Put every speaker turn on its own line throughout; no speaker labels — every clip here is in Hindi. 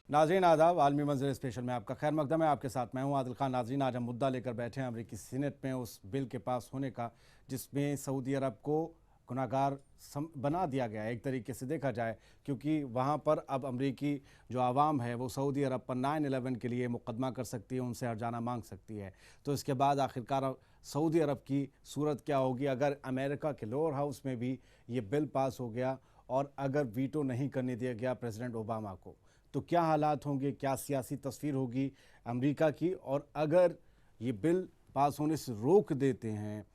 नाज़रीन आदाब, आलमी मंजर स्पेशल में आपका खैर मकदम है। आपके साथ मैं हूं आदिल खान। नाज़रीन, आज हम मुद्दा लेकर बैठे हैं अमरीकी सीनेट में उस बिल के पास होने का जिसमें सऊदी अरब को गुनाहगार बना दिया गया है, एक तरीके से देखा जाए, क्योंकि वहां पर अब अमरीकी जो आवाम है वो सऊदी अरब पर 9/11 के लिए मुकदमा कर सकती है, उनसे हर्जाना मांग सकती है। तो इसके बाद आखिरकार सऊदी अरब की सूरत क्या होगी अगर अमेरिका के लोअर हाउस में भी ये बिल पास हो गया और अगर वीटो नहीं करने दिया गया प्रेसिडेंट ओबामा को, तो क्या हालात होंगे, क्या सियासी तस्वीर होगी अमेरिका की। और अगर ये बिल पास होने से रोक देते हैं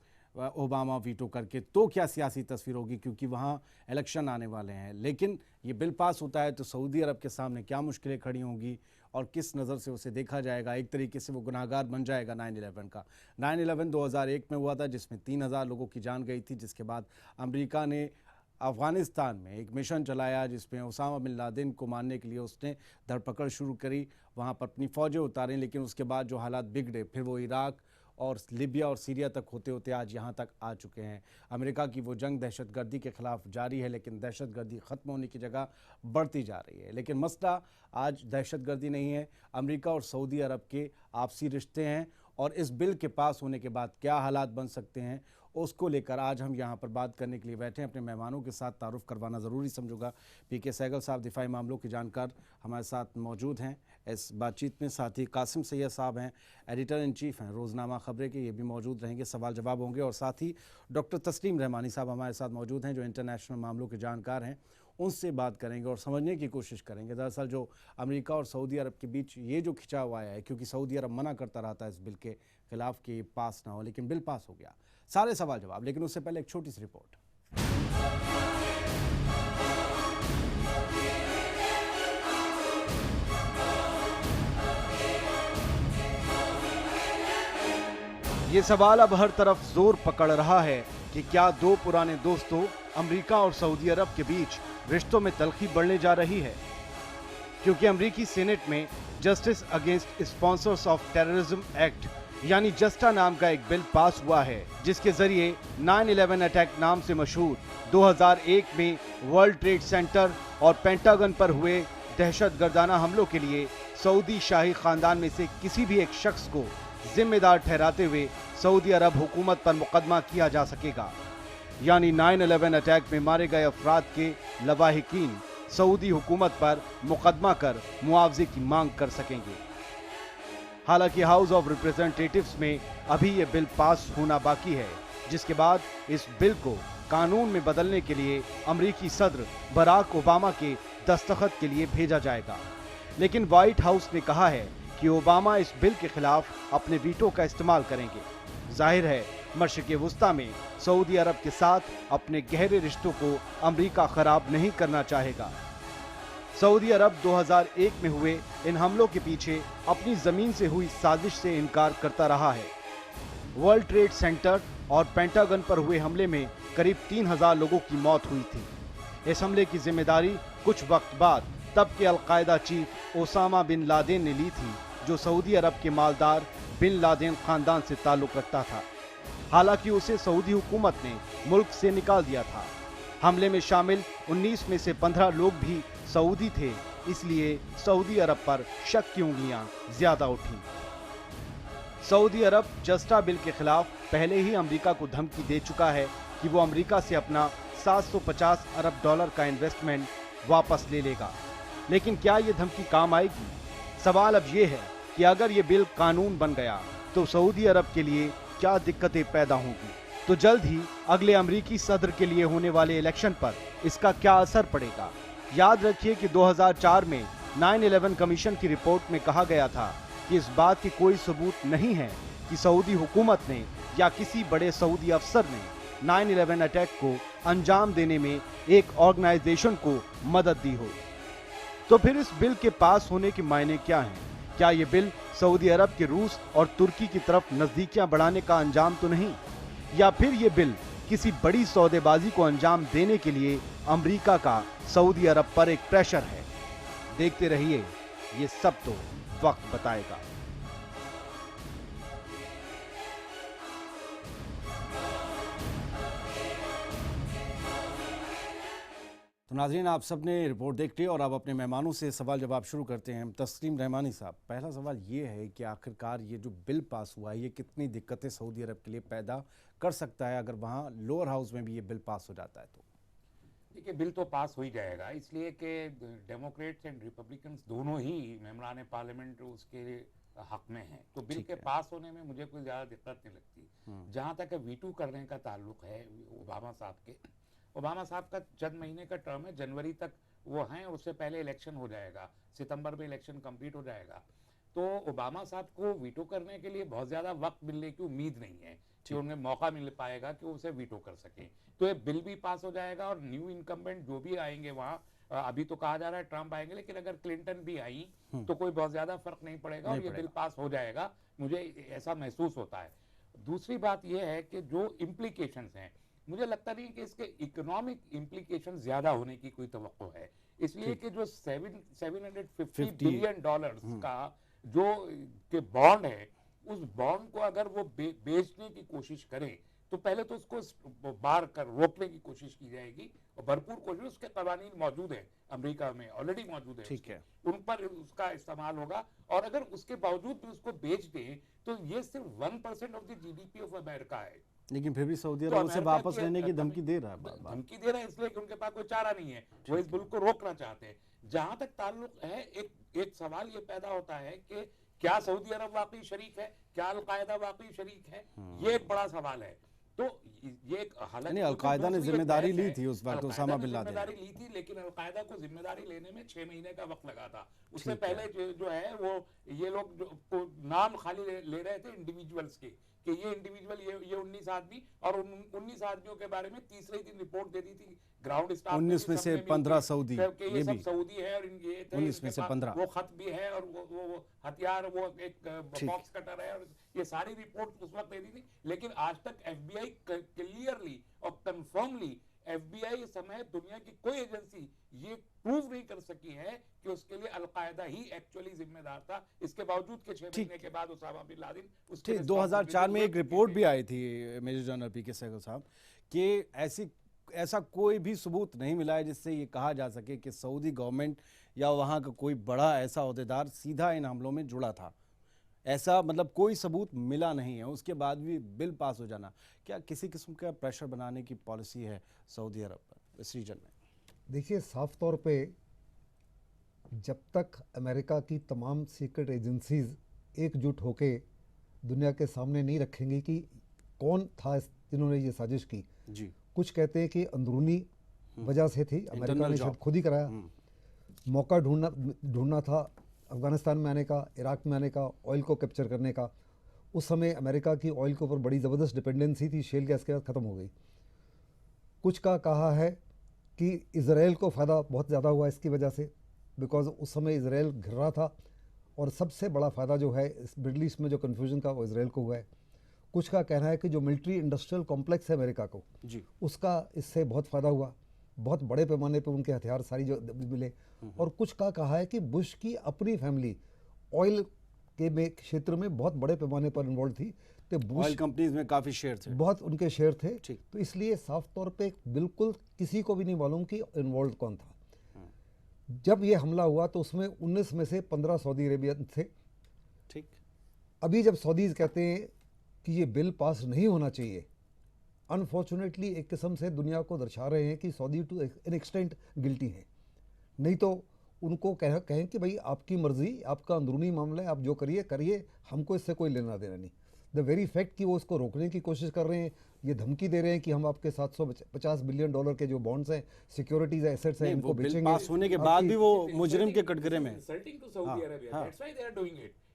ओबामा वीटो करके, तो क्या सियासी तस्वीर होगी, क्योंकि वहाँ इलेक्शन आने वाले हैं। लेकिन ये बिल पास होता है तो सऊदी अरब के सामने क्या मुश्किलें खड़ी होंगी और किस नज़र से उसे देखा जाएगा। एक तरीके से वो गुनाहगार बन जाएगा 9/11 का। 9/11 2001 में हुआ था जिसमें 3,000 लोगों की जान गई थी, जिसके बाद अमेरिका ने अफ़गानिस्तान में एक मिशन चलाया जिसमें ओसामा बिन लादेन को मारने के लिए उसने धरपकड़ शुरू करी, वहाँ पर अपनी फ़ौजें उतारें। लेकिन उसके बाद जो हालात बिगड़े, फिर वो इराक और लिबिया और सीरिया तक होते होते आज यहाँ तक आ चुके हैं। अमेरिका की वो जंग दहशतगर्दी के ख़िलाफ़ जारी है, लेकिन दहशतगर्दी ख़त्म होने की जगह बढ़ती जा रही है। लेकिन मसला आज दहशतगर्दी नहीं है, अमेरिका और सऊदी अरब के आपसी रिश्ते हैं। और इस बिल के पास होने के बाद क्या हालात बन सकते हैं, उसको लेकर आज हम यहाँ पर बात करने के लिए बैठे हैं। अपने मेहमानों के साथ तारुफ करवाना ज़रूरी समझूंगा। पीके सहगल साहब दिफाई मामलों के जानकार हमारे साथ मौजूद हैं इस बातचीत में। साथ ही कासिम सैयद साहब हैं, एडिटर इन चीफ हैं रोज़नामा ख़बरें के, ये भी मौजूद रहेंगे, सवाल जवाब होंगे। और साथ ही डॉक्टर तस्लीम रहमानी साहब हमारे साथ मौजूद हैं जो इंटरनेशनल मामलों के जानकार हैं, उनसे बात करेंगे और समझने की कोशिश करेंगे दरअसल जो अमेरिका और सऊदी अरब के बीच ये जो खिंचाव आया है, क्योंकि सऊदी अरब मना करता रहता है इस बिल के खिलाफ कि पास ना हो, लेकिन बिल पास हो गया। सारे सवाल जवाब, लेकिन उससे पहले एक छोटी सी रिपोर्ट। ये सवाल अब हर तरफ जोर पकड़ रहा है कि क्या दो पुराने दोस्तों अमेरिका और सऊदी अरब के बीच रिश्तों में तल्खी बढ़ने जा रही है, क्योंकि अमेरिकी सीनेट में justice against sponsors of terrorism act यानी जस्टा नाम का एक बिल पास हुआ है, जिसके जरिए 9/11 अटैक नाम से मशहूर 2001 में वर्ल्ड ट्रेड सेंटर और पेंटागन पर हुए दहशतगर्दाना हमलों के लिए सऊदी शाही खानदान में से किसी भी एक शख्स को जिम्मेदार ठहराते हुए सऊदी अरब हुकूमत पर मुकदमा किया जा सकेगा। यानी 9/11 अटैक में मारे गए अफराद के लवाहिकीन सऊदी हुकूमत पर मुकदमा कर मुआवजे की मांग कर सकेंगे। हालांकि हाउस ऑफ रिप्रेजेंटेटिव्स में अभी ये बिल पास होना बाकी है, जिसके बाद इस बिल को कानून में बदलने के लिए अमेरिकी सदर बराक ओबामा के दस्तखत के लिए भेजा जाएगा। लेकिन व्हाइट हाउस ने कहा है कि ओबामा इस बिल के खिलाफ अपने वीटो का इस्तेमाल करेंगे। जाहिर है मशरिक़ वुस्ता में सऊदी अरब के साथ अपने गहरे रिश्तों को अमेरिका खराब नहीं करना चाहेगा। सऊदी अरब 2001 में हुए इन हमलों के पीछे अपनी जमीन से हुई साजिश से इनकार करता रहा है। वर्ल्ड ट्रेड सेंटर और पेंटागन पर हुए हमले में करीब 3,000 लोगों की मौत हुई थी। इस हमले की जिम्मेदारी कुछ वक्त बाद तब के Al Qaeda chief Osama bin Laden ने ली थी, जो सऊदी अरब के मालदार बिन लादेन खानदान से ताल्लुक रखता था। हालांकि उसे सऊदी हुकूमत ने मुल्क से निकाल दिया था। हमले में शामिल 19 में से 15 लोग भी सऊदी थे, इसलिए सऊदी अरब पर शक की उंगलियां ज्यादा उठी। सऊदी अरब जस्टा बिल के खिलाफ पहले ही अमेरिका को धमकी दे चुका है कि वो अमेरिका से अपना 750 अरब डॉलर का इन्वेस्टमेंट वापस ले लेगा। लेकिन क्या ये धमकी काम आएगी? सवाल अब ये है कि अगर ये बिल कानून बन गया तो सऊदी अरब के लिए क्या दिक्कतें पैदा होंगी। तो जल्द ही अगले अमेरिकी सदर के लिए होने वाले इलेक्शन पर इसका क्या असर पड़ेगा। याद रखिए कि 2004 में 9/11 कमीशन की रिपोर्ट में कहा गया था कि इस बात की कोई सबूत नहीं है कि सऊदी हुकूमत ने या किसी बड़े सऊदी अफसर ने 9/11 अटैक को अंजाम देने में एक ऑर्गेनाइजेशन को मदद दी हो। तो फिर इस बिल के पास होने के मायने क्या हैं? क्या ये बिल सऊदी अरब के रूस और तुर्की की तरफ नजदीकियां बढ़ाने का अंजाम तो नहीं, या फिर ये बिल किसी बड़ी सौदेबाजी को अंजाम देने के लिए अमेरिका का सऊदी अरब पर एक प्रेशर है? देखते रहिए, ये सब तो वक्त बताएगा। तो नाज़रीन, आप सब ने रिपोर्ट देख ली और अब अपने मेहमानों से सवाल जवाब शुरू करते हैं। तस्लीम रहमानी साहब, पहला सवाल ये है कि आखिरकार ये जो बिल पास हुआ है ये कितनी दिक्कतें सऊदी अरब के लिए पैदा कर सकता है अगर वहाँ लोअर हाउस में भी ये बिल पास हो जाता है तो?
देखिए, बिल तो पास हो ही जाएगा, इसलिए कि डेमोक्रेट्स एंड रिपब्लिकन्स दोनों ही मेंबरान पार्लियामेंट उसके हक में हैं, तो बिल के पास होने में मुझे कोई ज़्यादा दिक्कत नहीं लगती। जहाँ तक वीटू करने का ताल्लुक है ओबामा साहब के, ओबामा साहब का चंद महीने का टर्म है, जनवरी तक वो हैं, उससे पहले इलेक्शन हो जाएगा, सितंबर में इलेक्शन कंप्लीट हो जाएगा। तो ओबामा साहब को वीटो करने के लिए बहुत ज़्यादा वक्त मिलने की उम्मीद नहीं है कि उन्हें मौका मिल पाएगा कि वो उसे वीटो कर सके। तो ये बिल भी पास हो जाएगा और न्यू इनकम्बेंट जो भी आएंगे वहाँ, अभी तो कहा जा रहा है ट्रंप आएंगे, लेकिन अगर क्लिंटन भी आई तो कोई बहुत ज़्यादा फर्क नहीं पड़ेगा और ये बिल पास हो जाएगा, मुझे ऐसा महसूस होता है। दूसरी बात यह है कि जो इम्प्लीकेशंस हैं, मुझे लगता नहीं कि इसके इकोनॉमिक इम्प्लीकेशन ज्यादा होने की कोई तवक्को है, इसलिए कि जो 750 बिलियन डॉलर्स का जो के बॉन्ड है, उस बॉन्ड को अगर वो बेचने की कोशिश करें तो पहले तो उसको बार कर रोकने की कोशिश की जाएगी और भरपूर कोशिश, उसके कवानीन मौजूद है अमेरिका में, ऑलरेडी मौजूद है, ठीक है, उन पर उसका इस्तेमाल होगा। और अगर उसके बावजूद भी उसको बेच दें तो ये सिर्फ 1% of the GDP of America है,
लेकिन फिर भी सऊदी अरब उसे वापस लेने की धमकी दे रहा है।
धमकी दे रहा है इसलिए कि उनके पास कोई चारा नहीं है, वो इस बिल को रोकना चाहते हैं। जहां तक ताल्लुक है, एक सवाल ये पैदा होता है कि क्या सऊदी अरब वाकई शरीक है, क्या अलकायदा वाकई शरीक है, ये एक बड़ा सवाल है। तो ये हालांकि
अलकायदा ने जिम्मेदारी ली थी उस वक्त, ओसामा बिन लादेन
जिम्मेदारी ली थी, लेकिन अलकायदा को जिम्मेदारी लेने में 6 महीने का वक्त लगा था। उससे पहले जो है वो ये लोग नाम खाली ले रहे थे इंडिविजुअल्स के, कि ये इंडिविजुअल ये 19 आदमी, और 19 आदमियों के बारे में तीसरे दिन रिपोर्ट दे दी थी ग्राउंड स्टाफ,
19 में से 15 सऊदी,
ये सब सऊदी है और ये
19 में से 15
वो खत भी है और वो हथियार, वो एक बॉक्स कटर है, और ये सारी रिपोर्ट उस वक्त दे दी थी। लेकिन आज तक एफबीआई क्लियरली और कंफर्मली, एफबीआई समय दुनिया की कोई एजेंसी ये प्रूव नहीं कर सकी है कि उसके लिए अलकायदा ही एक्चुअली जिम्मेदार था, इसके बावजूद के 6 महीने के बाद ओसामा बिन लादेन उसके
2004 में एक रिपोर्ट भी आई थी मेजर जनरल पीके सहगल साहब कि ऐसा कोई भी सबूत नहीं मिला है जिससे ये कहा जा सके कि सऊदी गवर्नमेंट या वहाँ का कोई बड़ा ऐसा ओहदेदार सीधा इन हमलों में जुड़ा था। ऐसा मतलब कोई सबूत मिला नहीं है, उसके बाद भी बिल पास हो जाना, क्या किसी किस्म का प्रेशर बनाने की पॉलिसी है सऊदी अरब पर इस रीजन में?
देखिए, साफ तौर पे जब तक अमेरिका की तमाम सीक्रेट एजेंसीज एकजुट होके दुनिया के सामने नहीं रखेंगी कि कौन था जिन्होंने ये साजिश की जी, कुछ कहते हैं कि अंदरूनी वजह से थी, अमेरिका ने शायद खुद ही कराया, मौका ढूंढना था अफगानिस्तान में आने का, इराक में आने का, ऑयल को कैप्चर करने का। उस समय अमेरिका की ऑयल के ऊपर बड़ी ज़बरदस्त डिपेंडेंसी थी, शेल गैस के बाद ख़त्म हो गई। कुछ का कहा है कि इज़राइल को फ़ायदा बहुत ज़्यादा हुआ इसकी वजह से, बिकॉज उस समय इज़राइल घिर रहा था और सबसे बड़ा फ़ायदा जो है इस मिडल ईस्ट में जो कन्फ्यूजन का वो इज़राइल को हुआ है। कुछ का कहना है कि जो मिलिट्री इंडस्ट्रियल कॉम्प्लेक्स है अमेरिका को जी, उसका इससे बहुत फ़ायदा हुआ, बहुत बड़े पैमाने पे उनके हथियार सारी जो मिले। और कुछ का कहा है कि बुश की अपनी फैमिली ऑयल के क्षेत्र में बहुत बड़े पैमाने पर इन्वॉल्व थी, तो बुश
ऑयल कंपनीज में काफ़ी शेयर थे,
बहुत उनके शेयर थे, तो इसलिए साफ तौर पे बिल्कुल किसी को भी नहीं मालूम कि इन्वॉल्व कौन था। जब ये हमला हुआ तो उसमें 19 में से 15 सऊदी अरेबियन थे। ठीक, अभी जब सऊदीज कहते हैं कि ये बिल पास नहीं होना चाहिए, अनफॉर्चुनेटली एक किस्म से दुनिया को दर्शा रहे हैं कि Saudi to an extent guilty हैं। नहीं तो उनको कहें कि भाई आपकी मर्जी, आपका अंदरूनी मामला है, आप जो करिए, हमको इससे कोई लेना देना नहीं। द वेरी फैक्ट कि वो इसको रोकने की कोशिश कर रहे हैं, ये धमकी दे रहे हैं कि हम आपके 750 बिलियन डॉलर के जो बॉन्ड्स हैं, सिक्योरिटीज है, एसेट्स हैं, इनको बेचेंगे।
पास होने के बाद भी वो मुजरिम के कटघरे में,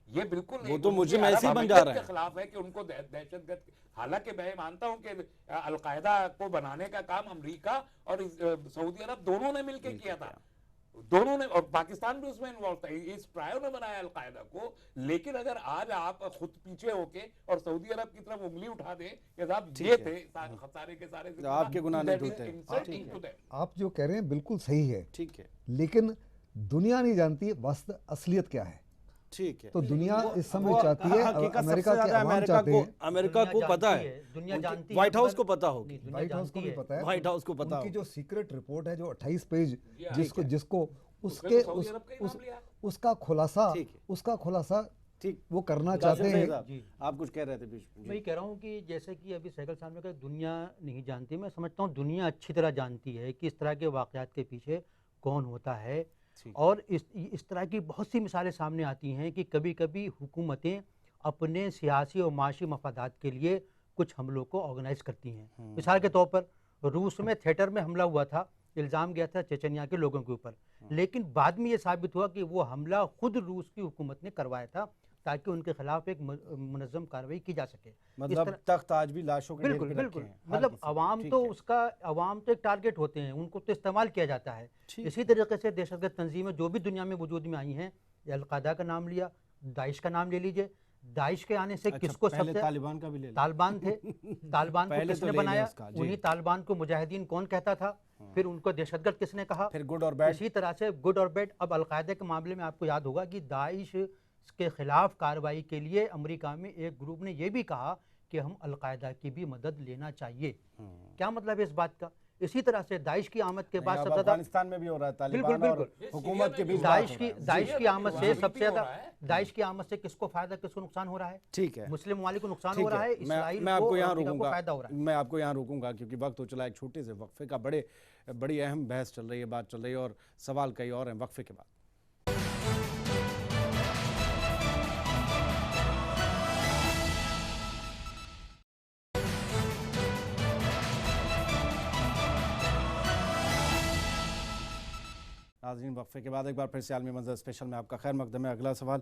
ये बिल्कुल
वो तो मुझे ऐसे ही बन जा रहा है,
खिलाफ है कि उनको दहशतगर्द, हालांकि मैं मानता हूं कि अलकायदा को बनाने का काम अमेरिका और सऊदी अरब दोनों ने मिलकर किया था, दोनों ने, और पाकिस्तान भी उसमें इन्वॉल्व था, इस ट्रायो ने बनाया अलकायदा को। लेकिन अगर आज आप खुद पीछे होके और सऊदी अरब की तरफ उंगली उठा दें कि साहब ये थे सारे के सारे,
आपके गुनाह नहीं धुलते।
आप जो कह रहे हैं बिल्कुल सही है,
ठीक है,
लेकिन दुनिया नहीं जानती वास्तव असलियत क्या है।
ठीक है।
तो दुनिया इस समय
वो
चाहती है,
हकीकत
अमेरिका
सबसे
के
ज्यादा
अवाम चाहते हैं,
अमेरिका को पता है,
दुनिया जानती है,
व्हाइट हाउस
मगर-
को पता होगी,
नहीं, दुनिया
व्हाइट हाउस को
जानती
भी
है।
पता है,
व्हाइट हाउस को पता
उनकी
होगा।
जो सीक्रेट रिपोर्ट है जो 28 पेज जिसको
है।
जिसको
उसमें
उसके
तो सऊदी
उस,
अरब का ही
उस
नाम लिया।
उसका खुलासा
ठीक है।
उसका खुलासा
ठीक,
वो करना
कासिम
चाहते
सईद
हैं।
साहब,
जी।
आप कुछ कह रहे थे बीच में।
मैं ये कह रहा हूँ कि जैसे कि अभी सैगल साहब ने कहा दुनिया नहीं जानती, मैं समझता हूँ दुनिया अच्छी तरह जानती है कि इस तरह के वाक़यात के पीछे कौन होता है।
ठीक।
और इस तरह की बहुत सी मिसालें सामने आती हैं कि कभी कभी हुकूमतें अपने सियासी और माशी मफादात के लिए कुछ हमलों को ऑर्गेनाइज करती हैं। मिसाल के तौर पर रूस में थिएटर में हमला हुआ था, इल्ज़ाम गया था चेचनिया के लोगों के ऊपर, लेकिन बाद में ये साबित हुआ कि वो हमला खुद रूस की हुकूमत ने करवाया था ताकि उनके खिलाफ एक मुनज़्ज़म कार्रवाई की जा सके। इस
मतलब
तरह-
तख्त आज भी लाशों के ढेर
बिल्कुल
पे रखे
बिल्कुल,
हैं, हर
मतलब
किसी के।
अवाम
ठीक
तो
है।
उसका अवाम तो एक टारगेट होते हैं, उनको तो इस्तेमाल किया जाता है।
ठीक।
इसी तरीके से दहशतगर्द तंजीमें जो भी दुनिया में वजूद में आई हैं, अलकायदा का नाम लिया, दाइश का नाम ले लीजिए, दाइश के आने से
अच्छा,
किसको
पहले
सबसे
तालिबान का भी ले लें।
तालिबान थे, तालिबान को
पहले तो
किसने
ले लें
बनाया,
उसका, जी।
उन्हीं तालिबान को मुजाहिदीन कौन कहता था, फिर उनको दहशतगर्द किसने कहा,
फिर गुड और बैड।
इसी तरह से गुड और बैड। अब अलकायदा के मामले में आपको याद होगा कि दाइश के खिलाफ कार्रवाई के लिए अमेरिका में एक ग्रुप ने यह भी कहा कि हम अलकायदा की भी मदद लेना चाहिए। क्या मतलब है इस बात का? इसी तरह से दाइश की आमद के बाद
अब
सबसे ज्यादा
अफगानिस्तान में भी हो रहा है,
बिल्कुल
तालिबान और
बिल्कुल
हुकूमत के बीच बात
दाइश
हो
की
रहा है।
दाइश की आमद से
अभी
सबसे
भी हो
ज्यादा
रहा है।
दाइश की आमद से किसको फायदा किसको नुकसान हो रहा है?
ठीक है,
मुस्लिम ममालिक को नुकसान
ठीक
हो रहा है,
है।
इसराइल
मैं आपको
को
यहाँ
अमेरिका को
रोकूंगा,
फायदा हो रहा है।
मैं आपको यहाँ रोकूंगा क्योंकि वक्त हो चला एक छोटे से वक्फे का। बड़ी अहम बहस चल रही है, बात चल रही है और सवाल कई और हैं वक्फे के बाद। नाज़रीन, वक्फे के बाद एक बार फिर से आलमी मंजर स्पेशल में आपका खैर मकदम है। अगला सवाल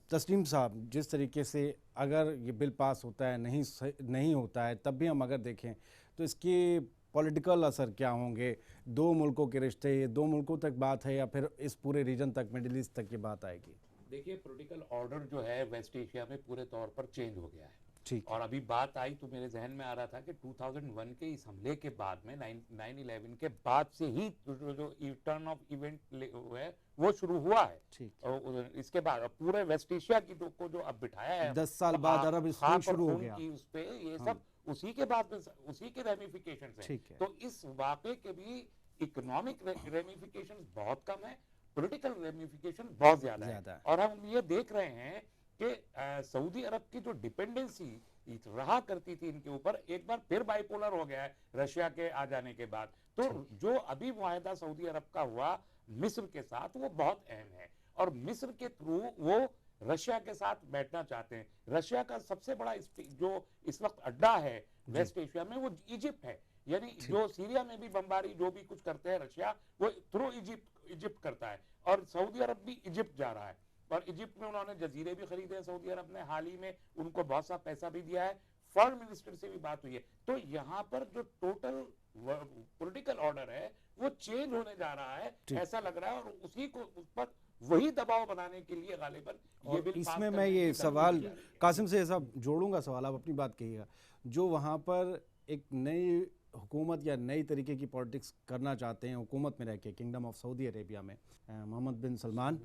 तस्लीम साहब, जिस तरीके से अगर ये बिल पास होता है, नहीं होता है, तब भी हम अगर देखें तो इसके पॉलिटिकल असर क्या होंगे? दो मुल्कों के रिश्ते, ये दो मुल्कों तक बात है या फिर इस पूरे रीजन तक, मिडिल ईस्ट तक ये बात आएगी?
देखिए, पॉलिटिकल ऑर्डर जो है वेस्ट एशिया में पूरे तौर पर चेंज हो गया है।
ठीक।
और अभी बात आई तो मेरे जहन में आ रहा था कि 2001 के इस हमले के बाद में 9/11 के बाद से ही जो टर्न ऑफ इवेंट है वो शुरू हुआ है।
ठीक।
और इसके बाद अब पूरे वेस्ट एशिया की को जो अब बिठाया है
10 साल बाद अरब स्प्रिंग शुरू हो गया।
उस पे ये सब उसी के बाद उसी के रेमिफिकेशंस हैं।
ठीक है।
तो इस वाक़े के भी इकोनॉमिक रेमिफिकेशंस बहुत कम है, पॉलिटिकल रेमिफिकेशन बहुत ज्यादा है। और हम ये देख रहे हैं कि सऊदी अरब की जो डिपेंडेंसी रहा करती थी इनके ऊपर, एक बार फिर बाइपोलर हो गया है रशिया के आ जाने के बाद। तो जो अभी मुआहदा सऊदी अरब का हुआ मिस्र के साथ, वो बहुत अहम है और मिस्र के थ्रू वो रशिया के साथ बैठना चाहते हैं। रशिया का सबसे बड़ा जो इस वक्त अड्डा है वेस्ट एशिया में वो इजिप्ट है। यानी जो सीरिया में भी बमबारी जो भी कुछ करते हैं रशिया, वो थ्रू इजिप्ट करता है और सऊदी अरब भी इजिप्ट जा रहा है। और इजिप्ट में उन्होंने जजीरे भी खरीदे हैं सऊदी अरब ने, हाल ही में उनको बहुत सा पैसा भी दिया है। फॉरेन मिनिस्टर से भी बात हुई है। तो यहाँ पर जो टोटल पॉलिटिकल ऑर्डर है वो चेंज होने जा रहा है, ऐसा लग रहा है। और उसी को उस पर वही दबाव बनाने के लिए गालिबन ये बिल पास
इसमें
करने
मैं ये
की
सवाल
जरूरत है।
कासिम से ऐसा जोड़ूंगा, सवाल आप अपनी बात कहिएगा। जो वहाँ पर एक नई हुकूमत या नई तरीके की पॉलिटिक्स करना चाहते हैं हुकूमत में रह के, किंगडम ऑफ सऊदी अरेबिया में मोहम्मद बिन सलमान,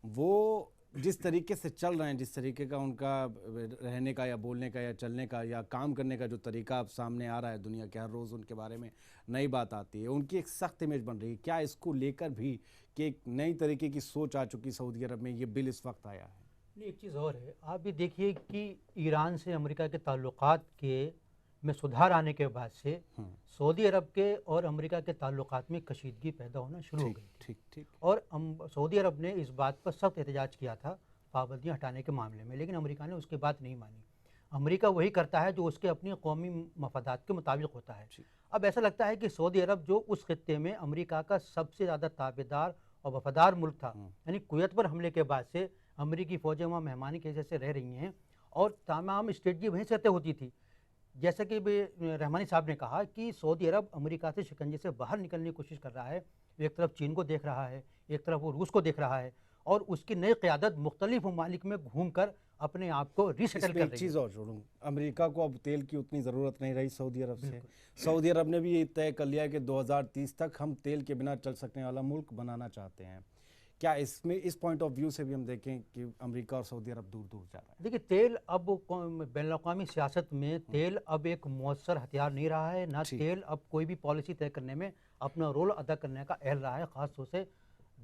वो जिस तरीके से चल रहे हैं, जिस तरीके का उनका रहने का या बोलने का या चलने का या काम करने का जो तरीका अब सामने आ रहा है दुनिया के, हर रोज़ उनके बारे में नई बात आती है, उनकी एक सख्त इमेज बन रही है। क्या इसको लेकर भी कि एक नई तरीके की सोच आ चुकी सऊदी अरब में, ये बिल इस वक्त आया है?
नहीं, एक चीज़ और है, आप भी देखिए कि ईरान से अमेरिका के ताल्लुकात में सुधार आने के बाद से सऊदी अरब के और अमेरिका के ताल्लुकात में कशीदगी पैदा होना शुरू हो गई।
ठीक ठीक।
और सऊदी अरब ने इस बात पर सख्त एहतजाज किया था पाबंदियाँ हटाने के मामले में, लेकिन अमेरिका ने उसकी बात नहीं मानी। अमेरिका वही करता है जो उसके अपनी कौमी मफादात के मुताबिक होता है। अब ऐसा लगता है कि सऊदी अरब जो उस खित्ते में अमेरिका का सबसे ज़्यादा ताबेदार और वफादार मुल्क था, यानी कुवैत पर हमले के बाद से अमेरिकी फ़ौजें वहाँ मेहमानी के जैसे रह रही हैं और तमाम स्ट्रेटजी वहीं से तय होती थी। जैसे कि रहमानी साहब ने कहा कि सऊदी अरब अमेरिका से शिकंजे से बाहर निकलने की कोशिश कर रहा है। एक तरफ चीन को देख रहा है, एक तरफ वो रूस को देख रहा है और उसकी नई क़यादत मुख्तलिफ ममालिक में घूम कर अपने आप को रीसेटल कर रही है।
चीज़ और जोड़ूँ, अमेरिका को अब तेल की उतनी ज़रूरत नहीं रही सऊदी अरब से। सऊदी अरब ने भी ये तय कर लिया कि 2030 तक हम तेल के बिना चल सकने वाला मुल्क बनाना चाहते हैं। क्या इसमें इस पॉइंट ऑफ व्यू से भी हम देखें कि अमेरिका और सऊदी अरब दूर दूर जा रहा है?
देखिए, तेल अब बैनुल-अक़वामी सियासत में तेल अब एक मौसर हथियार नहीं रहा है, ना
ठीक।
तेल अब कोई भी पॉलिसी तय करने में अपना रोल अदा करने का अहल रहा है, ख़ास तौर से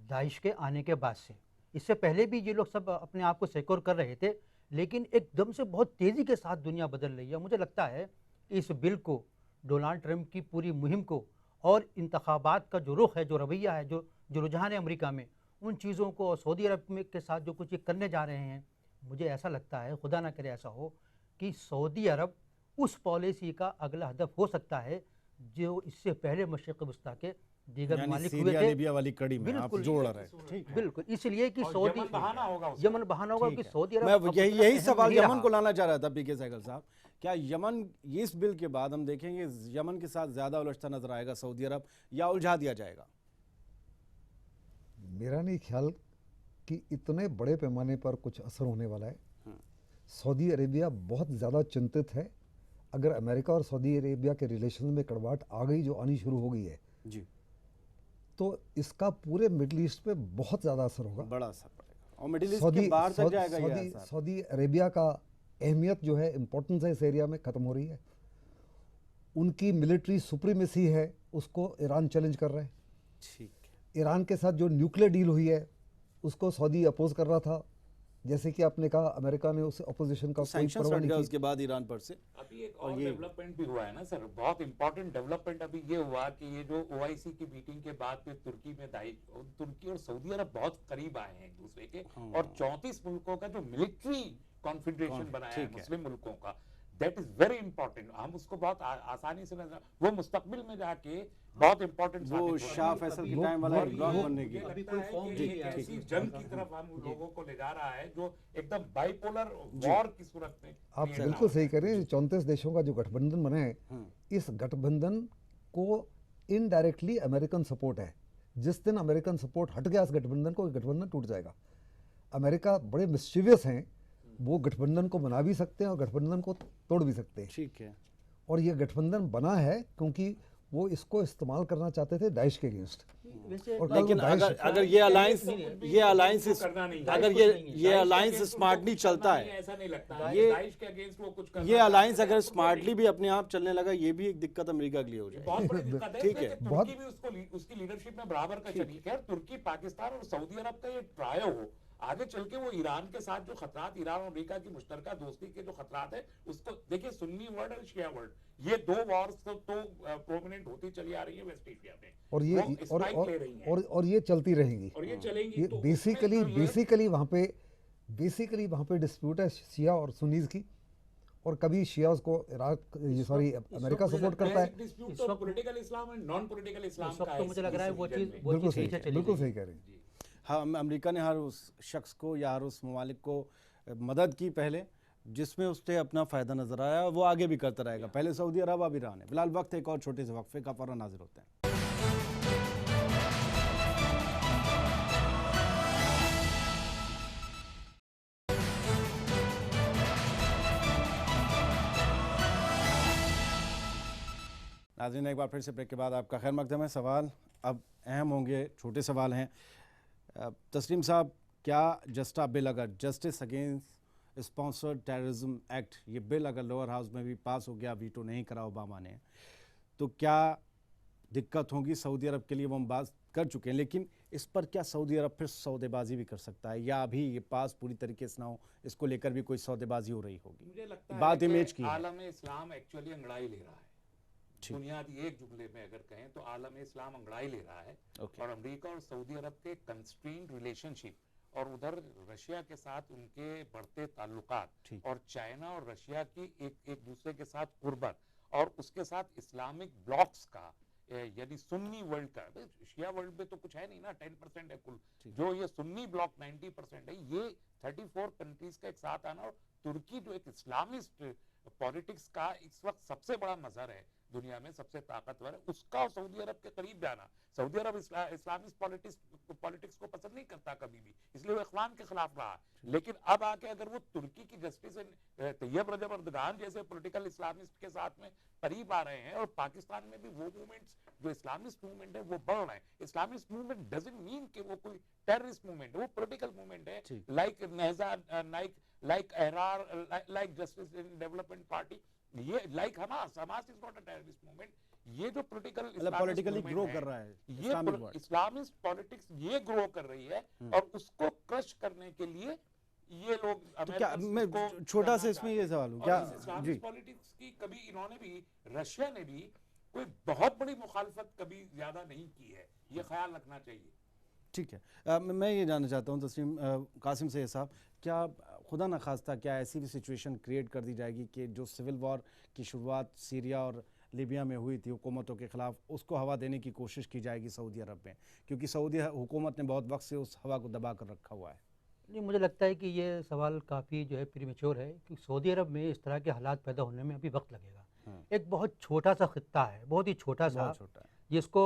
दाइश के आने के बाद से। इससे पहले भी ये लोग सब अपने आप को सिक्योर कर रहे थे, लेकिन एकदम से बहुत तेज़ी के साथ दुनिया बदल रही है। मुझे लगता है कि इस बिल को, डोनाल्ड ट्रंप की पूरी मुहिम को और इंतखाबात का जो रुख है, जो रवैया है, जो रुझान है अमेरिका में, उन चीज़ों को और सऊदी अरब में के साथ जो कुछ ये करने जा रहे हैं, मुझे ऐसा लगता है, खुदा ना करे ऐसा हो, कि सऊदी अरब उस पॉलिसी का अगला हदफ हो सकता है जो इससे पहले मशरिक़ वस्ता के दीगर
यानी
ममालिक हुए
सीरिया
थे।
लीबिया वाली कड़ी में आप
बिल्कुल,
जोड़ रहे हैं।
बिल्कुल, इसलिए कि
और
सऊदी
यमन बहाना होगा उसका।
यमन बहाना होगा
ठीक
कि
है।
सऊदी अरब
मैं
अब
यही
उतना
यही
अहम
सवाल
नहीं
यमन
रहा।
को लाना चाह रहा था पीके सहगल साहब। क्या यमन इस बिल के बाद हम देखेंगे यमन के साथ ज्यादा उलझता नजर आएगा सऊदी अरब, या उलझा दिया जाएगा?
मेरा नहीं ख्याल कि इतने बड़े पैमाने पर कुछ असर होने वाला है। सऊदी अरेबिया बहुत ज़्यादा चिंतित है। अगर अमेरिका और सऊदी अरेबिया के रिलेशन में कड़वाहट आ गई, जो आनी शुरू हो गई है,
जी,
तो इसका पूरे मिडल ईस्ट पे बहुत ज़्यादा असर होगा।
बड़ा असर पड़ेगा और मिडिल ईस्ट के बाहर तक जाएगा ये असर।
सऊदी अरेबिया का अहमियत जो है, इम्पोर्टेंस है इस एरिया में, ख़त्म हो रही है। उनकी मिलिट्री सुप्रीमेसी है, उसको ईरान चैलेंज कर रहा है।
ठीक है,
ईरान के साथ जो न्यूक्लियर डील हुई है, उसको सऊदी अपोज कर रहा था। जैसे कि आपने कहा, अमेरिका ने उस अपोजिशन का कोई
सैंक्शंस
परवाह
हट गया
नहीं
उसके बाद ईरान पर से।
अभी एक और डेवलपमेंट भी हुआ है ना सर, बहुत इंपॉर्टेंट डेवलपमेंट अभी ये हुआ कि ये जो ओआईसी की मीटिंग के बाद फिर तुर्की में तुर्की और सऊदी अरब बहुत करीब आए हैं एक दूसरे के, और 34 मुल्कों का जो मिलिट्री कॉन्फेडरेशन बनाया है
ठीक है।
मुस्लिम मुल्कों का, दैट इज वेरी इंपॉर्टेंट। हम उसको बहुत आसानी से नजर, वो मुस्तकबिल में जाके बहुत इंपॉर्टेंट
वो शाह फैसल के टाइम वाला एक ब्लॉक बनने की।
अभी कोई फॉर्म नहीं है, ऐसी जंग की तरफ हम लोगों को ले जा रहा है जो एकदम बाइपोलर वॉर की सूरत में
आप
create
बिल्कुल
हो
सही कह रहे हैं। 34 देशों का जो गठबंधन बना है, इस गठबंधन को इनडायरेक्टली अमेरिकन सपोर्ट है। जिस दिन अमेरिकन सपोर्ट हट गया इस गठबंधन को, गठबंधन टूट जाएगा। अमेरिका बड़े मिस्चीवियस हैं, वो गठबंधन को बना भी सकते हैं और गठबंधन को तोड़ भी सकते हैं।
ठीक है,
और ये गठबंधन बना है क्योंकि वो इसको इस्तेमाल करना चाहते थे दाइश के अगेंस्ट।
वैसे
और कल
लेकिन
वो दाइश
अगर ये अलायंस
करना नहीं है।
अगर ये अलायंस स्मार्टली चलता है,
ऐसा नहीं लगता है,
ये
दाइश के अगेंस्ट वो कुछ करना
ये अलायंस
चाहते हैं,
अगर
तो
स्मार्टली भी अपने आप चलने लगा, ये भी एक दिक्कत अमेरिका के लिए हो जाएगी।
बहुत बड़ी दिक्कत है।
ठीक
इसमें
है,
कि
बहुत-
तुर्की भी उसकी लीडरशिप में बराबर का शरीक है। तुर्की, पाकिस्तान और सऊदी अरब का ये ट्रायो हो, आगे चल के वो ईरान के साथ जो खतरात, ईरान और अमेरिका की मुश्तरका दोस्ती के जो खतरात है, उसको देखिए, सुन्नी वर्ल्ड और शिया वर्ल्ड, ये दो वॉर्स तो प्रोमिनेंट होती चली आ रही है वेस्ट एशिया में,
और ये
वो स्पाइक ले रही हैं।
और ये चलती रहेंगी।
और ये चलेंगी
ये
तो
बेसिकली वहाँ पे डिस्प्यूट है शिया और सुन्नीज की। और कभी शियाज को अमेरिका सपोर्ट करता है।
पॉलिटिकल इस्लाम एंड नॉन पॉलिटिकल इस्लाम
इस वक्त
का
तो मुझे लग रहा है वो चीज़
बिल्कुल सही,
पीछे चली
बिल्कुल
गई।
सही कह रहे हैं।
हाँ, अमेरिका ने हर उस शख्स को या हर उस ममालिक को मदद की पहले, जिसमें उससे अपना फ़ायदा नज़र आया, वो आगे भी करता रहेगा। पहले सऊदी अरब, अब ईरान है। फिलहाल वक्त एक और छोटे से वक्फे का, फ़ौरन हाजिर होते हैं। नाज़रीन, एक बार फिर से ब्रेक के बाद आपका खैर मकदम है। सवाल अब अहम होंगे, छोटे सवाल हैं। तस्लीम साहब, क्या जस्टा बिल, अगर justice against sponsored terrorism act, ये बिल अगर लोअर हाउस में भी पास हो गया, वीटो नहीं करा ओबामा ने, तो क्या दिक्कत होगी सऊदी अरब के लिए? वो हम बात कर चुके हैं, लेकिन इस पर क्या सऊदी अरब फिर सौदेबाजी भी कर सकता है, या अभी ये पास पूरी तरीके से ना हो, इसको लेकर भी कोई सौदेबाजी हो रही होगी?
मुझे लगता
बात
है
इमेज
कि
की है।
आलम इस्लाम एक्चुअली अंगड़ाई ले रहा है।
ठीक।
बुनियादी एक जुमले में अगर कहें तो आलम इस्लाम अंगड़ाई ले रहा है।
ओके।
और अमेरिका और सऊदी अरब के कंस्ट्रेंड रिलेशनशिप, और उधर रशिया के साथ उनके बढ़ते ताल्लुकात,
ठीक।
और चाइना और रशिया की एक दूसरे के साथ कुर्बत, और उसके साथ इस्लामिक ब्लॉक्स का, यानी सुन्नी वर्ल्ड का, शिया वर्ल्ड में तो कुछ है नहीं ना, 10% है कुल, जो ये सुन्नी ब्लॉक 90% है, ये 34 कंट्रीज का एक साथ आना, और तुर्की जो एक इस्लामिस्ट पॉलिटिक्स का इस वक्त सबसे बड़ा मजहर है, दुनिया में सबसे ताकतवर है, उसका और सऊदी अरब के करीब जाना। सऊदी अरब इस्लामिस्ट पॉलिटिक्स को पसंद नहीं करता कभी भी, इसलिए वो इख्वान के खिलाफ रहा। लेकिन अब आके अगर वो तुर्की की जस्टिस तैयब रजब अर्दगान जैसे पॉलिटिकल इस्लामिस्ट के साथ में करीब आ रहे हैं, और पाकिस्तान में भी वो मूवमेंट्स जो इस्लामिस्ट मूवमेंट है वो बढ़ रहे हैं। इस्लामिस्ट मूवमेंट डजंट मीन कि वो कोई टेररिस्ट मूवमेंट है, वो पॉलिटिकल मूवमेंट है, like Nahda, like Ahrar, like justice and development party, ये like Hamas is not a terrorist movement. ये जो
पॉलिटिकली ग्रो कर रहा है
ये इस्लामिस्ट पॉलिटिक्स ये ग्रो कर रही है, और उसको क्रश करने के लिए ये लोग
तो क्या मैं छोटा सा इसमें ये सवाल हूँ क्या जी
पॉलिटिक्स की कभी इन्होंने भी, रशिया ने भी कोई बहुत बड़ी मुखालफत कभी ज्यादा नहीं की है, ये ख्याल रखना चाहिए।
ठीक है। मैं ये जानना चाहता हूँ तस्लीम कासिम सैयद साहब, क्या खुदा न खास्ता क्या ऐसी भी सिचुएशन क्रिएट कर दी जाएगी कि जो सिविल वॉर की शुरुआत सीरिया और लीबिया में हुई थी हुकूमतों के ख़िलाफ़, उसको हवा देने की कोशिश की जाएगी सऊदी अरब में, क्योंकि सऊदी हुकूमत ने बहुत वक्त से उस हवा को दबा कर रखा हुआ है?
नहीं, मुझे लगता है कि ये सवाल काफ़ी जो है प्रीमेच्योर है, कि सऊदी अरब में इस तरह के हालात पैदा होने में अभी वक्त लगेगा। एक बहुत छोटा सा खित्ता है, बहुत ही छोटा सा, जिसको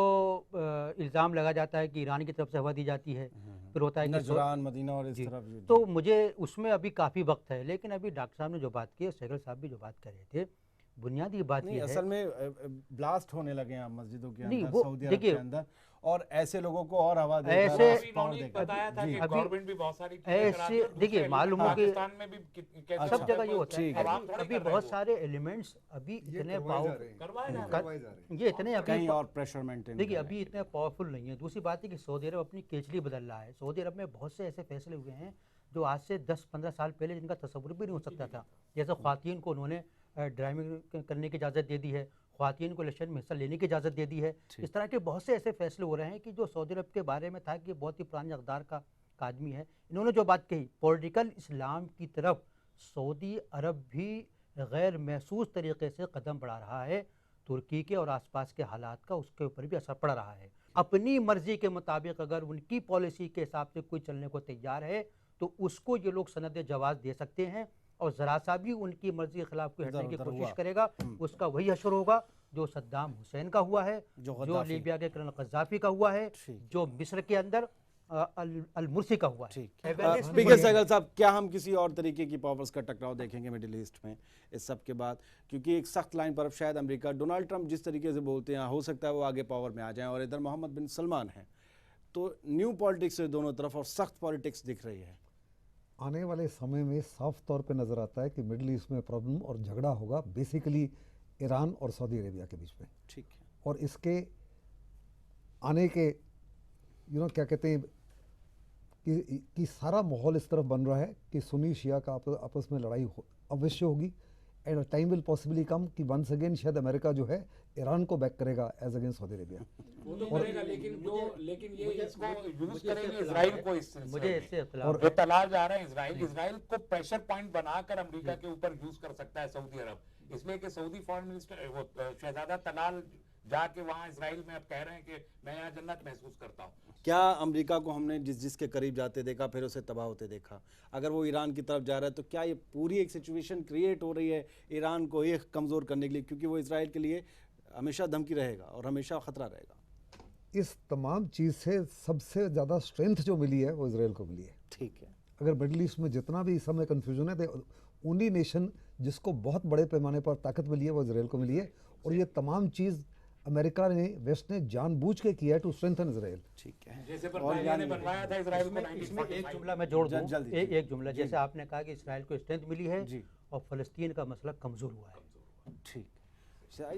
इल्ज़ाम लगा जाता है कि ईरान की तरफ से हवा दी जाती है, फिर होता है कि
नजरान, मदीना और इस तरफ।
तो मुझे उसमें अभी काफ़ी वक्त है। लेकिन अभी डॉक्टर साहब ने जो बात की है, सहगल साहब भी जो बात कर रहे थे, बुनियादी बात ये है,
असल में ब्लास्ट होने लगे हैं मस्जिदों के
नहीं,
अंदर,
वो
सऊदी अरब के अंदर, और ऐसे लोगों को और हवा
ऐसे
बताया था कि गवर्नमेंट भी बहुत सारी
ऐसे देखिए मालूम हो कि
पाकिस्तान में भी
सब जगह ये होता है। अभी बहुत सारे एलिमेंट्स अभी इतने ये इतने अभी
कहीं और प्रेशर मेंटेन,
देखिए अभी इतने पावरफुल नहीं है। दूसरी बात है कि सऊदी अरब अपनी केचली बदल रहा है। सऊदी अरब में बहुत से ऐसे फैसले हुए हैं जो आज से 10-15 साल पहले जिनका तस्वुर भी नहीं हो सकता था। जैसे ख्वातीन को उन्होंने ड्राइविंग करने की इजाज़त दे दी है, ख्वातीन को इलेक्शन में हिस्सा लेने की इजाज़त दे दी है। इस तरह के बहुत से ऐसे फैसले हो रहे हैं कि जो सऊदी अरब के बारे में था कि बहुत ही पुराने अक़दार का आदमी है, इन्होंने जो बात कही पॉलिटिकल इस्लाम की तरफ सऊदी अरब भी गैर महसूस तरीके से कदम बढ़ा रहा है। तुर्की के और आसपास के हालात का उसके ऊपर भी असर पड़ रहा है। अपनी मर्जी के मुताबिक अगर उनकी पॉलिसी के हिसाब से कोई चलने को तैयार है तो उसको ये लोग सनद जवाज़ दे सकते हैं, और ज़रा सा भी उनकी मर्जी के खिलाफ कोई हटने की कोशिश करेगा उसका वही असर होगा जो सद्दाम हुसैन का हुआ है, जो लीबिया के कर्नल क़ज़्ज़ाफ़ी का हुआ है, जो मिस्र के अंदर अल मुर्सी का हुआ है।
सहगल साहब, क्या हम किसी और तरीके की पावर्स का टकराव देखेंगे मिडिल ईस्ट में इस सब के बाद? क्योंकि एक सख्त लाइन पर अब शायद अमेरिका, डोनाल्ड ट्रंप जिस तरीके से बोलते हैं, हो सकता है वो आगे पावर में आ जाएं, और इधर मोहम्मद बिन सलमान हैं, तो न्यू पॉलिटिक्स है दोनों तरफ और सख्त पॉलिटिक्स दिख रही है।
आने वाले समय में साफ तौर पे नज़र आता है कि मिडिल ईस्ट में प्रॉब्लम और झगड़ा होगा बेसिकली ईरान और सऊदी अरेबिया के बीच में।
ठीक है।
और इसके आने के क्या कहते हैं कि सारा माहौल इस तरफ बन रहा है कि सुन्नी शिया का आपस में लड़ाई अवश्य होगी, एंड टाइम विल पॉसिबली कम कि वंस अगेन शायद अमेरिका जो है ईरान को बैक करेगा एज अगेंस्ट सऊदी अरेबिया।
वो तो करेगा, लेकिन ये इसको यूज करेंगे इजराइल को, इस
मुझे इससे
और जो तलाश जा रहे हैं इजराइल को प्रेशर पॉइंट बनाकर अमेरिका के ऊपर यूज कर सकता है सऊदी अरब, इसलिए कि सऊदी फॉरेन मिनिस्टर वो शहजादा तलाल जाके वहाँ इजराइल में अब कह रहे हैं कि मैं यहाँ जन्नत महसूस करता हूँ।
क्या अमेरिका को हमने जिसके करीब जाते देखा फिर उसे तबाह होते देखा, अगर वो ईरान की तरफ जा रहा है तो क्या ये पूरी एक सिचुएशन क्रिएट हो रही है ईरान को ये कमज़ोर करने के लिए, क्योंकि वो इजराइल के लिए हमेशा धमकी रहेगा और हमेशा ख़तरा रहेगा?
इस तमाम चीज़ से सबसे ज़्यादा स्ट्रेंथ जो मिली है वो इसराइल को मिली है।
ठीक है।
अगर मिडिल ईस्ट में जितना भी इस समय कन्फ्यूजन है, तो उन्हीं नेशन जिसको बहुत बड़े पैमाने पर ताकत मिली है वो इसराइल को मिली है, और ये तमाम चीज़ अमेरिका ने, वेस्ट ने जानबूझ के किया है टू स्ट्रेंथन इसराइल।
ठीक है।
जैसे ने बनवाया था इसराइल को,
इसमें एक जुमला मैं जोड़ दूं, एक जुमला, जैसे आपने कहा कि इसराइल को स्ट्रेंथ मिली है और फ़लस्तीन का मसला कमज़ोर हुआ है।
ठीक।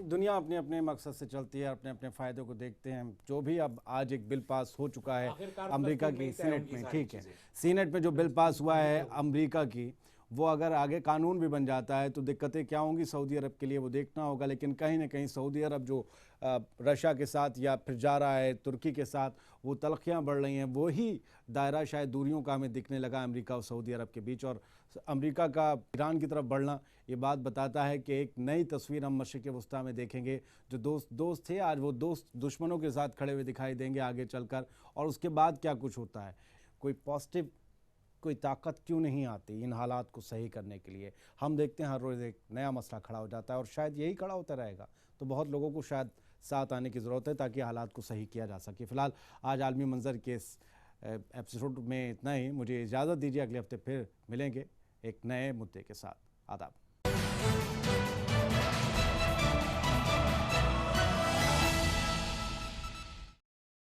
दुनिया अपने अपने मकसद से चलती है, अपने अपने फ़ायदे को देखते हैं। जो भी अब आज एक बिल पास हो चुका है अमेरिका की सीनेट में, ठीक है, सीनेट में जो बिल पास हुआ है अमेरिका की, वो अगर आगे कानून भी बन जाता है तो दिक्कतें क्या होंगी सऊदी अरब के लिए वो देखना होगा। लेकिन कहीं ना कहीं सऊदी अरब जो रशिया के साथ या फिर जा रहा है तुर्की के साथ, वो तलखियाँ बढ़ रही हैं, वही दायरा शायद दूरियों का हमें दिखने लगा अमेरिका और सऊदी अरब के बीच। और अमेरिका का ईरान की तरफ बढ़ना ये बात बताता है कि एक नई तस्वीर हम मशरिक़ वस्ता में देखेंगे। जो दोस्त थे आज वो दोस्त दुश्मनों के साथ खड़े हुए दिखाई देंगे आगे चलकर, और उसके बाद क्या कुछ होता है। कोई पॉजिटिव कोई ताकत क्यों नहीं आती इन हालात को सही करने के लिए? हम देखते हैं हर रोज़ एक नया मसला खड़ा हो जाता है और शायद यही खड़ा होता रहेगा। तो बहुत लोगों को शायद साथ आने की ज़रूरत है ताकि हालात को सही किया जा सके। फ़िलहाल आज आलमी मंजर के इस एपिसोड में इतना ही। मुझे इजाज़त दीजिए, अगले हफ्ते फिर मिलेंगे एक नए मुद्दे के साथ। आदाब।